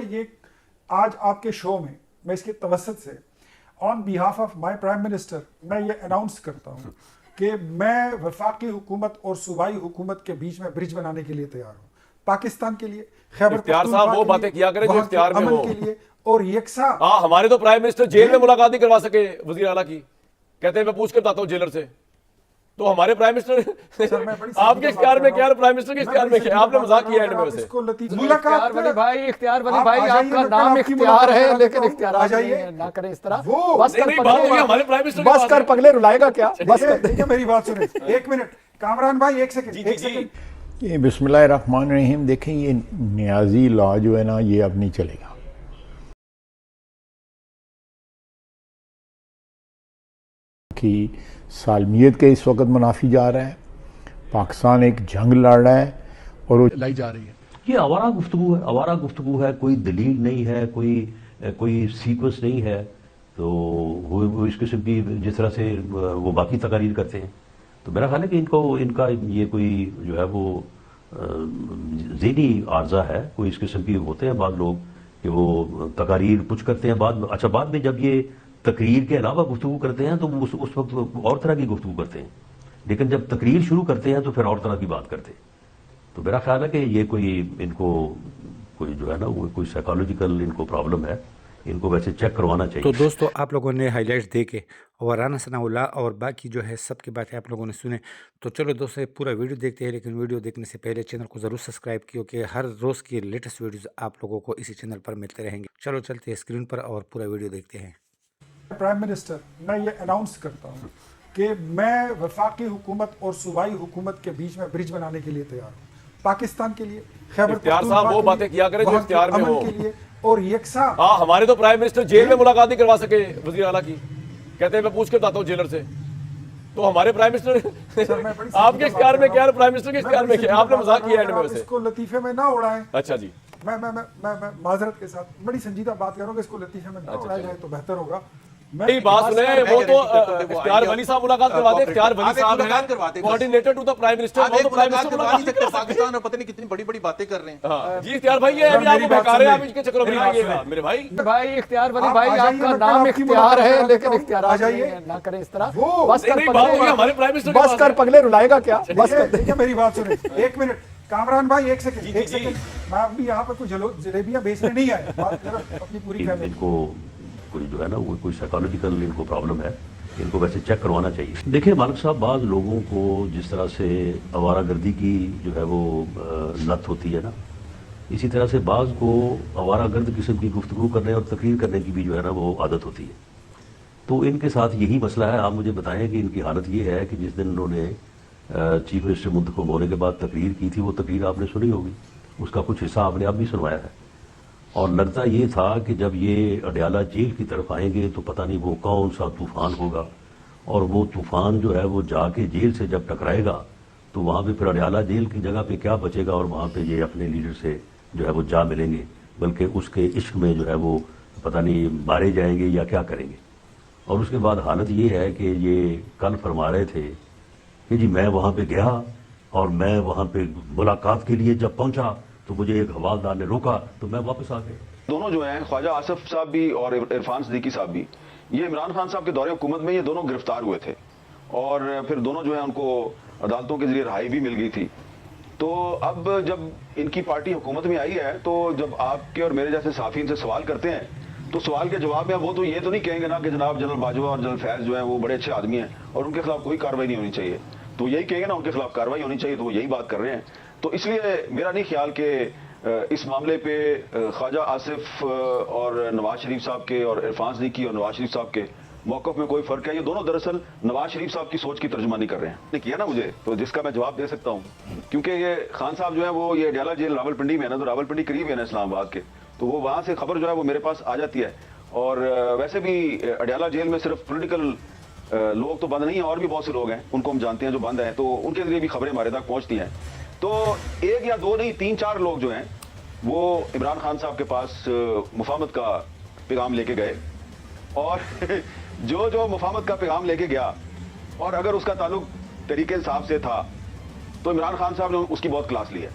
یہ آج آپ کے شو میں اس کے توسط سے on behalf of my prime minister میں یہ اناؤنس کرتا ہوں کہ میں وفاقی حکومت اور صوبائی حکومت کے بیچ میں برج بنانے کے لیے تیار ہوں، پاکستان کے لیے، خیبر پختونخوا وہ باتیں کیا کریں جو اختیار میں ہو، کے لیے اور یکساں۔ ہمارے تو پرائم منسٹر جیل میں ملاقات نہیں کروا سکے وزیر اعلیٰ کی، کہتے ہیں میں پوچھ کے بتاتا ہوں جیلر سے، تو ہمارے پرائم منسٹر آپ کے اختیار میں کیا، پرائم منسٹر کے اختیار میں کیا؟ آپ نے مذاق کیا اینڈ میں سے۔ اختیار ولی بھائی، اختیار ولی بھائی، آپ کا نام اختیار ہے لیکن اختیارات نہ کریں اس طرح۔ بس کر پگلے رلائے گا کیا؟ بس کر، میری بات سنیں ایک منٹ، کامران بھائی ایک سیکنڈ۔ یہ بسم اللہ الرحمن الرحیم، دیکھیں یہ نیازی لا جو ہے نا یہ اب نہیں چلے گا۔ کی سالمیت کے اس وقت منافی جا رہا ہے، پاکستان ایک جنگ لڑ رہا ہے اور وہ لائی جا رہی ہے۔ یہ آوارہ گفتگو ہے، آوارہ گفتگو ہے، کوئی دلیل نہیں ہے، کوئی سیکوینس نہیں ہے، تو وہ اس قسم کی جس طرح سے وہ باقی تقاریر کرتے ہیں، تو میرا خیال ہے کہ ان کا یہ کوئی جو ہے وہ ذہنی عارضہ ہے، کوئی اس قسم کی ہوتے ہیں بعض لوگ کہ وہ تقاریر کچھ کرتے ہیں، بعد میں جب یہ تقریر کے علاوہ گفتگو کرتے ہیں تو اس وقت اور طرح کی گفتگو کرتے ہیں، لیکن جب تقریر شروع کرتے ہیں تو پھر اور طرح کی بات کرتے ہیں۔ تو میرا خیال ہے کہ یہ کوئی ان کو کوئی جو ہے نا وہ کوئی سائیکالوجیکل ان کو پرابلم ہے، ان کو ویسے چیک کروانا چاہیے۔ تو دوستو آپ لوگوں نے ہائی لائٹس دیکھے اور رانا ثناء اللہ اور باقی جو ہے سب کی باتیں آپ لوگوں نے سنے، تو چلو دوستو پورا ویڈیو دیکھتے ہیں، لیکن ویڈیو دیکھنے سے پہلے چینل کو ضرور سبسکرائب کیوں کہ ہر روز کی لیٹسٹ ویڈیوز آپ لوگوں کو اسی چینل پر ملتے رہیں گے۔ چلو چلتے ہیں اسکرین پر اور پورا ویڈیو دیکھتے ہیں۔ پرائم منسٹر میں یہ اناؤنس کرتا ہوں کہ میں وفاقی حکومت اور صوبائی حکومت کے بیچ میں برج بنانے کے لیے تیار ہوں، پاکستان کے لیے، خیبر پختونخوا وہ باتیں کیا کریں جو اختیار میں ہو، کے لیے اور یکساں۔ ہمارے تو پرائم منسٹر جیل میں ملاقات نہیں کروا سکے وزیر اعلیٰ کی، کہتے ہیں میں پوچھ کے بتاتا ہوں جیلر سے، تو ہمارے پرائم منسٹر آپ کے اختیار میں کیا، پرائم منسٹر کے اختیار میں کیا؟ آپ نے مذاق کیا اینڈ میں سے۔ اس کو لطیفے میں نہ اڑائیں۔ اچھا جی، میں معذرت کے ساتھ بڑی سنجیدہ بات کر رہا ہوں کہ اس کو لطیفے میں نہ اڑایا جائے تو بہتر ہوگا۔ نہیں بات سنیں، وہ تو اختیار ولی صاحب ملاقات کروا دیں، اختیار ولی صاحب ہیں coordinator to the prime minister, وہ تو پرائم منسٹر ملاقات نہیں کر پاکستان اور پتہ نہیں کتنی بڑی بڑی باتیں کر رہے ہیں۔ جی اختیار بھائی یہ ابھی آپ کو بہکا رہے ہیں، آپ ان کے چکروں میں آئیے گا میرے بھائی۔ بھائی اختیار ولی بھائی، آپ کا نام اختیار ہے لیکن اختیارات نہ کریں اس طرح۔ بس کر، بس کر پگلے رلائے گا کیا؟ بس کر، میری بات سنیں ایک منٹ، کامران بھائی ایک سیکنڈ۔ میں ابھی یہاں پر کوئی جلیبیاں بیچنے نہیں آئے، اپنی پوری ان کو کوئی جو ہے نا وہ کوئی سائیکالوجیکل ان کو پرابلم ہے، ان کو ویسے چیک کروانا چاہیے۔ دیکھیں مالک صاحب، بعض لوگوں کو جس طرح سے آوارہ گردی کی جو ہے وہ لت ہوتی ہے نا، اسی طرح سے بعض کو آوارہ گرد قسم کی گفتگو کرنے اور تقریر کرنے کی بھی جو ہے نا وہ عادت ہوتی ہے۔ تو ان کے ساتھ یہی مسئلہ ہے۔ آپ مجھے بتائیں کہ ان کی حالت یہ ہے کہ جس دن انہوں نے چیف منسٹر منتخب ہونے کے بعد تقریر کی تھی، وہ تقریر آپ نے سنی ہوگی، اس کا کچھ حصہ آپ نے اب بھی سنوایا ہے، اور لگتا یہ تھا کہ جب یہ اڈیالہ جیل کی طرف آئیں گے تو پتہ نہیں وہ کون سا طوفان ہوگا، اور وہ طوفان جو ہے وہ جا کے جیل سے جب ٹکرائے گا تو وہاں پہ پھر اڈیالہ جیل کی جگہ پہ کیا بچے گا، اور وہاں پہ یہ اپنے لیڈر سے جو ہے وہ جا ملیں گے، بلکہ اس کے عشق میں جو ہے وہ پتہ نہیں مارے جائیں گے یا کیا کریں گے۔ اور اس کے بعد حالت یہ ہے کہ یہ کل فرما رہے تھے کہ جی میں وہاں پہ گیا اور میں وہاں پہ ملاقات کے لیے جب پہنچا تو مجھے ایک حوالدار نے روکا تو میں واپس آ گیا۔ دونوں جو ہیں خواجہ آصف صاحب بھی اور عرفان صدیقی صاحب بھی، یہ عمران خان صاحب کے دور حکومت میں یہ دونوں گرفتار ہوئے تھے، اور پھر دونوں جو ہیں ان کو عدالتوں کے ذریعے رہائی بھی مل گئی تھی۔ تو اب جب ان کی پارٹی حکومت میں آئی ہے تو جب آپ کے اور میرے جیسے صحافی ان سے سوال کرتے ہیں تو سوال کے جواب میں وہ تو یہ تو نہیں کہیں گے نا کہ جناب جنرل باجوہ اور جنرل فیض جو ہیں وہ بڑے اچھے آدمی ہیں اور ان کے خلاف کوئی کارروائی نہیں ہونی چاہیے، تو یہی کہیں گے نا ان کے خلاف کارروائی ہونی چاہیے، تو وہ یہی بات کر رہے ہیں۔ تو اس لیے میرا نہیں خیال کہ اس معاملے پہ خواجہ آصف اور نواز شریف صاحب کے اور عرفان صدیقی اور نواز شریف صاحب کے موقف میں کوئی فرق ہے۔ یہ دونوں دراصل نواز شریف صاحب کی سوچ کی ترجمانی کر رہے ہیں۔ نے کیا نا مجھے تو جس کا میں جواب دے سکتا ہوں، کیونکہ یہ خان صاحب جو ہیں وہ یہ اڈیالہ جیل راولپنڈی میں ہے نا، تو راولپنڈی قریب ہے نا اسلام آباد کے، تو وہ وہاں سے خبر جو ہے وہ میرے پاس آ جاتی ہے۔ اور ویسے بھی اڈیالہ جیل میں صرف پولیٹیکل لوگ تو بند نہیں ہیں، اور بھی بہت سے لوگ ہیں ان کو ہم جانتے ہیں جو بند ہیں، تو ان کے ذریعے بھی خبریں ہمارے تک پہنچتی ہیں۔ تو ایک یا دو نہیں، 3-4 لوگ جو ہیں وہ عمران خان صاحب کے پاس مفاہمت کا پیغام لے کے گئے، اور جو مفاہمت کا پیغام لے کے گیا اور اگر اس کا تعلق تحریک انصاف سے تھا تو عمران خان صاحب نے اس کی بہت کلاس لی ہے۔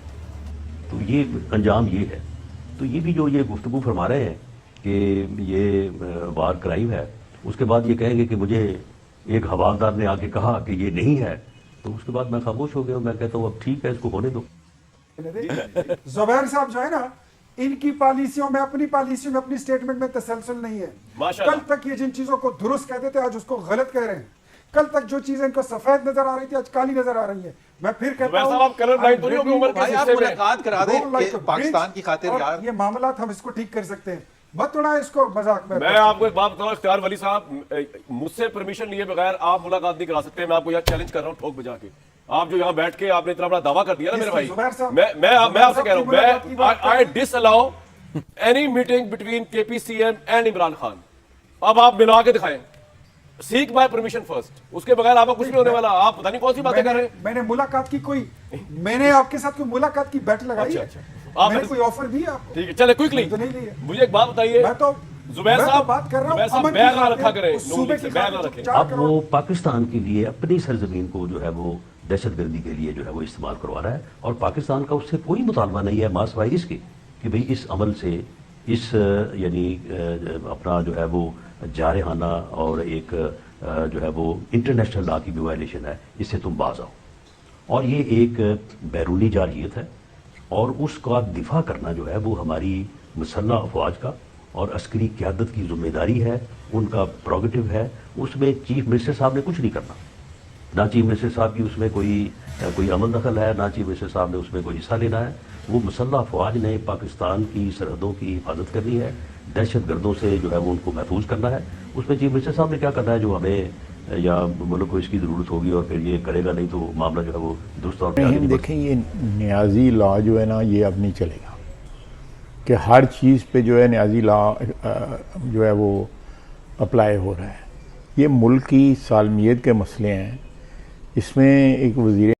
تو یہ انجام یہ ہے۔ تو تو یہ بھی جو یہ گفتگو فرما رہے ہیں کہ یہ وار کرائم ہے، اس کے بعد یہ کہیں گے کہ مجھے ایک حوالدار نے آ کے کہا کہ یہ نہیں ہے، تو اس کے بعد میں خاموش ہو گیا ہوں. میں کہتا ہوں اب ٹھیک ہے، اس کو ہونے دو. زبیر صاحب جو ہے نا، ان کی پالیسیوں میں، اپنی پالیسیوں میں، اپنی سٹیٹمنٹ میں تسلسل نہیں ہے. کل تک یہ جن چیزوں کو درست کہتے تھے آج اس کو غلط کہہ رہے ہیں. کل تک جو چیزیں ان کو سفید نظر آ رہی تھی آج کالی نظر آ رہی ہیں. میں پھر کہتا ہوں بھائی آپ ملاقات کرا دیں کہ پاکستان کی خاطر یار یہ معاملات ہم اس کو ٹھیک کر سکتے ہیں. مت اڑائیں اس کو مذاق میں. میں آپ کو ایک بات بتاؤں اختیار ولی صاحب، مجھ سے پرمیشن لیے بغیر آپ ملاقات نہیں کرا سکتے. میں آپ کو یہاں چیلنج کر رہا ہوں ٹھوک بجا کے. آپ جو یہاں بیٹھ کے آپ نے اتنا بڑا دعویٰ کر دیا نا میرے بھائی، میں آپ سے کہہ رہا ہوں I disallow any meeting between KPCM and Imran Khan. اب آپ ملا کے دکھائیں. سیک مائی پرمیشن فرسٹ. اس کے بغیر آپ کو کچھ نہیں ہونے والا. آپ پتہ نہیں کون سی باتیں کر رہے ہیں. میں نے ملاقات کی کوئی، میں نے آپ کے ساتھ کوئی ملاقات کی بیٹ لگائی ہے؟ میں نے کوئی آفر دی آپ کو؟ ٹھیک ہے چلے کوئکلی مجھے ایک بات بتائیے. میں تو زبیر صاحب بات کر رہا ہوں، ہوں بیان نہ رکھا کریں، بیان نہ رکھیں. اب وہ پاکستان کے لیے اپنی سرزمین کو جو ہے وہ دہشت گردی کے لیے جو ہے وہ استعمال کروا رہا ہے، اور پاکستان کا اس سے کوئی مطالبہ نہیں ہے ماں سوائے اس کے کہ بھئی اس عمل سے، اس یعنی اپنا جو ہے وہ جارحانہ اور ایک جو ہے وہ انٹرنیشنل لا کی بھی وائلیشن ہے، اس سے تم باز آؤ. اور یہ ایک بیرونی جارحیت ہے، اور اس کا دفاع کرنا جو ہے وہ ہماری مسلح افواج کا اور عسکری قیادت کی ذمہ داری ہے، ان کا پروگیٹو ہے. اس میں چیف منسٹر صاحب نے کچھ نہیں کرنا، نہ چیف منسٹر صاحب کی اس میں کوئی عمل دخل ہے، نہ چیف منسٹر صاحب نے اس میں کوئی حصہ لینا ہے. وہ مسلح افواج نے پاکستان کی سرحدوں کی حفاظت کرنی ہے، دہشت گردوں سے جو ہے وہ ان کو محفوظ کرنا ہے. اس میں چیف منسٹر صاحب نے کیا کرنا ہے جو ہمیں یا ملک کو اس کی ضرورت ہوگی، اور پھر یہ کرے گا نہیں تو معاملہ جو ہے وہ درست طور پہ دیکھیں یہ نیازی لا جو ہے نا یہ اب نہیں چلے گا کہ ہر چیز پہ جو ہے نیازی لا جو ہے وہ اپلائی ہو رہا ہے. یہ ملک کی سالمیت کے مسئلے ہیں. اس میں ایک وزیر